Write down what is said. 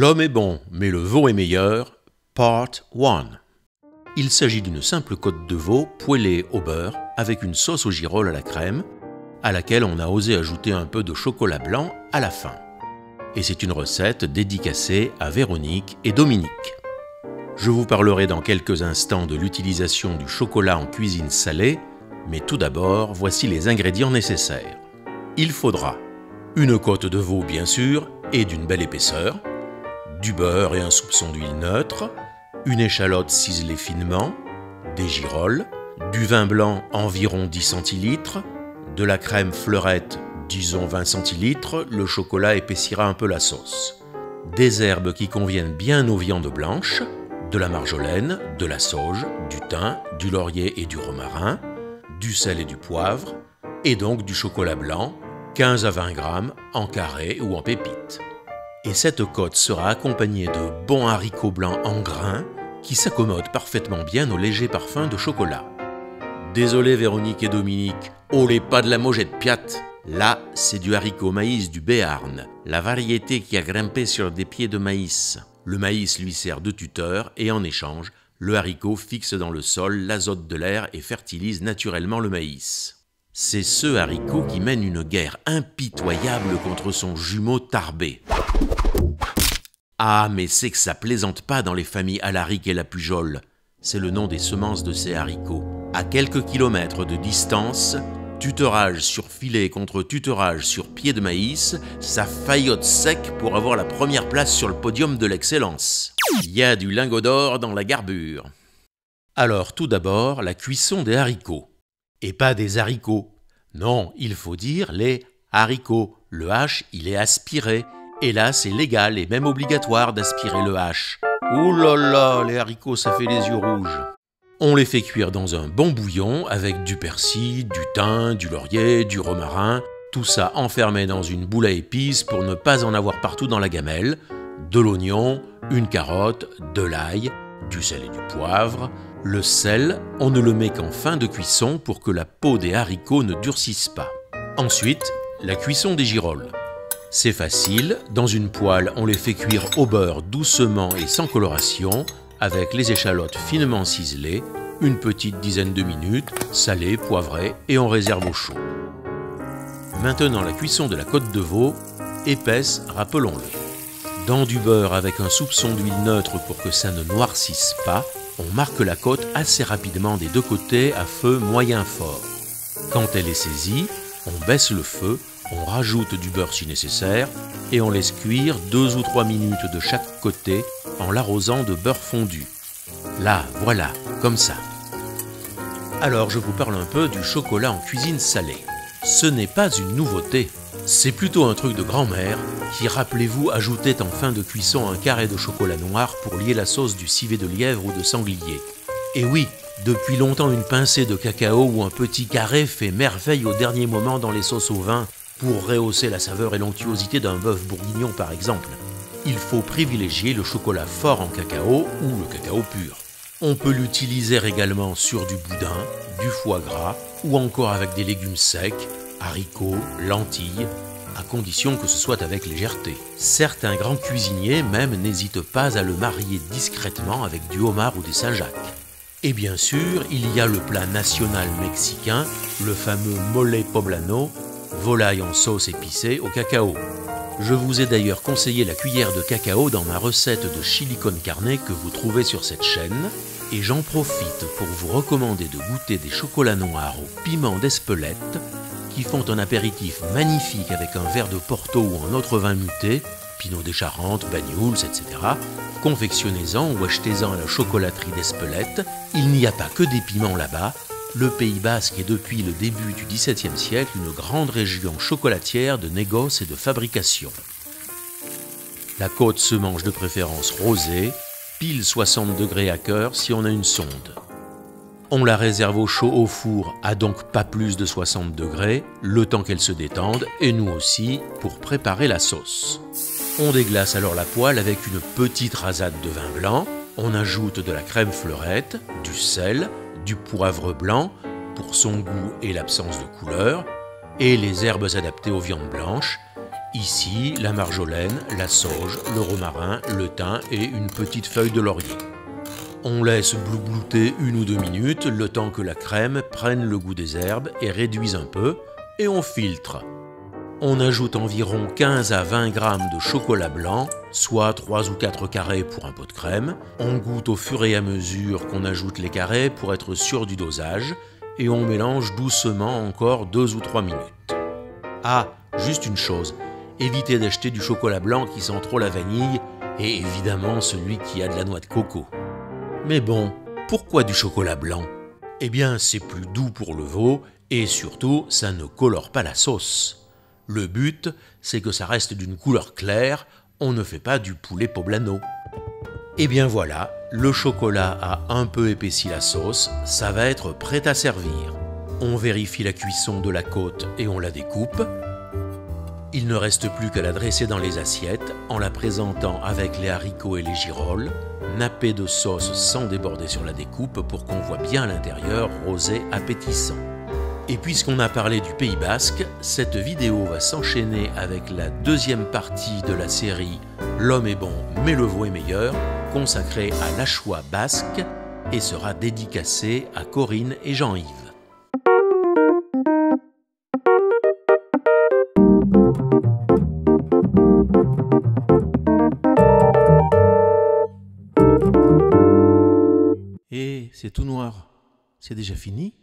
L'homme est bon, mais le veau est meilleur, Part 1. Il s'agit d'une simple côte de veau poêlée au beurre avec une sauce aux girolles à la crème, à laquelle on a osé ajouter un peu de chocolat blanc à la fin. Et c'est une recette dédicacée à Véronique et Dominique. Je vous parlerai dans quelques instants de l'utilisation du chocolat en cuisine salée, mais tout d'abord, voici les ingrédients nécessaires. Il faudra une côte de veau bien sûr, et d'une belle épaisseur, du beurre et un soupçon d'huile neutre, une échalote ciselée finement, des girolles, du vin blanc environ 10 centilitres, de la crème fleurette, disons 20 centilitres, le chocolat épaissira un peu la sauce, des herbes qui conviennent bien aux viandes blanches, de la marjolaine, de la sauge, du thym, du laurier et du romarin, du sel et du poivre, et donc du chocolat blanc, 15 à 20 grammes, en carré ou en pépites. Et cette côte sera accompagnée de bons haricots blancs en grains qui s'accommodent parfaitement bien au léger parfum de chocolat. Désolé Véronique et Dominique, oh les pas de la Mojette piate. Là, c'est du haricot maïs du Béarn, la variété qui a grimpé sur des pieds de maïs. Le maïs lui sert de tuteur et en échange, le haricot fixe dans le sol l'azote de l'air et fertilise naturellement le maïs. C'est ce haricot qui mène une guerre impitoyable contre son jumeau tarbé. Ah, mais c'est que ça plaisante pas dans les familles Alaric et la Pujol. C'est le nom des semences de ces haricots. À quelques kilomètres de distance, tutorage sur filet contre tutorage sur pied de maïs, ça faillote sec pour avoir la première place sur le podium de l'excellence. Il y a du lingot d'or dans la garbure. Alors tout d'abord, la cuisson des haricots. Et pas des haricots. Non, il faut dire les haricots. Le H, il est aspiré. Et là, c'est légal et même obligatoire d'aspirer le H. Ouh là là, les haricots, ça fait les yeux rouges. On les fait cuire dans un bon bouillon avec du persil, du thym, du laurier, du romarin, tout ça enfermé dans une boule à épices pour ne pas en avoir partout dans la gamelle, de l'oignon, une carotte, de l'ail, du sel et du poivre. Le sel, on ne le met qu'en fin de cuisson pour que la peau des haricots ne durcisse pas. Ensuite, la cuisson des girolles. C'est facile, dans une poêle, on les fait cuire au beurre doucement et sans coloration, avec les échalotes finement ciselées, une petite dizaine de minutes, salées, poivrées, et on réserve au chaud. Maintenant la cuisson de la côte de veau, épaisse, rappelons-le. Dans du beurre avec un soupçon d'huile neutre pour que ça ne noircisse pas, on marque la côte assez rapidement des deux côtés à feu moyen fort. Quand elle est saisie, on baisse le feu, on rajoute du beurre si nécessaire et on laisse cuire 2 ou 3 minutes de chaque côté en l'arrosant de beurre fondu. Là, voilà, comme ça. Alors je vous parle un peu du chocolat en cuisine salée. Ce n'est pas une nouveauté, c'est plutôt un truc de grand-mère qui, rappelez-vous, ajoutait en fin de cuisson un carré de chocolat noir pour lier la sauce du civet de lièvre ou de sanglier. Et oui, depuis longtemps une pincée de cacao ou un petit carré fait merveille au dernier moment dans les sauces au vin pour rehausser la saveur et l'onctuosité d'un bœuf bourguignon par exemple. Il faut privilégier le chocolat fort en cacao ou le cacao pur. On peut l'utiliser également sur du boudin, du foie gras ou encore avec des légumes secs, haricots, lentilles, à condition que ce soit avec légèreté. Certains grands cuisiniers même n'hésitent pas à le marier discrètement avec du homard ou des Saint-Jacques. Et bien sûr, il y a le plat national mexicain, le fameux mole poblano, volaille en sauce épicée au cacao. Je vous ai d'ailleurs conseillé la cuillère de cacao dans ma recette de chili con carne que vous trouvez sur cette chaîne, et j'en profite pour vous recommander de goûter des chocolats noirs au piment d'Espelette qui font un apéritif magnifique avec un verre de Porto ou un autre vin muté, Pinot des Charentes, Banyuls, etc. Confectionnez-en ou achetez-en à la chocolaterie d'Espelette. Il n'y a pas que des piments là-bas. Le Pays Basque est depuis le début du XVIIe siècle une grande région chocolatière de négoce et de fabrication. La côte se mange de préférence rosée, pile 60 degrés à cœur si on a une sonde. On la réserve au chaud au four à donc pas plus de 60 degrés, le temps qu'elle se détende, et nous aussi, pour préparer la sauce. On déglace alors la poêle avec une petite rasade de vin blanc, on ajoute de la crème fleurette, du sel, du poivre blanc pour son goût et l'absence de couleur, et les herbes adaptées aux viandes blanches, Ici, la marjolaine, la sauge, le romarin, le thym et une petite feuille de laurier. On laisse bloublouter 1 ou 2 minutes, le temps que la crème prenne le goût des herbes et réduise un peu, et on filtre. On ajoute environ 15 à 20 grammes de chocolat blanc, soit 3 ou 4 carrés pour un pot de crème. On goûte au fur et à mesure qu'on ajoute les carrés pour être sûr du dosage, et on mélange doucement encore 2 ou 3 minutes. Ah, juste une chose, évitez d'acheter du chocolat blanc qui sent trop la vanille, et évidemment celui qui a de la noix de coco. Mais bon, pourquoi du chocolat blanc? Eh bien, c'est plus doux pour le veau et surtout, ça ne colore pas la sauce. Le but, c'est que ça reste d'une couleur claire, on ne fait pas du poulet poblano. Eh bien voilà, le chocolat a un peu épaissi la sauce, ça va être prêt à servir. On vérifie la cuisson de la côte et on la découpe. Il ne reste plus qu'à la dresser dans les assiettes en la présentant avec les haricots et les girolles, nappée de sauce sans déborder sur la découpe pour qu'on voit bien l'intérieur rosé appétissant. Et puisqu'on a parlé du Pays Basque, cette vidéo va s'enchaîner avec la deuxième partie de la série L'homme est bon mais le veau est meilleur, consacrée à l'Achois basque et sera dédicacée à Corinne et Jean-Yves. Et c'est tout noir. C'est déjà fini ?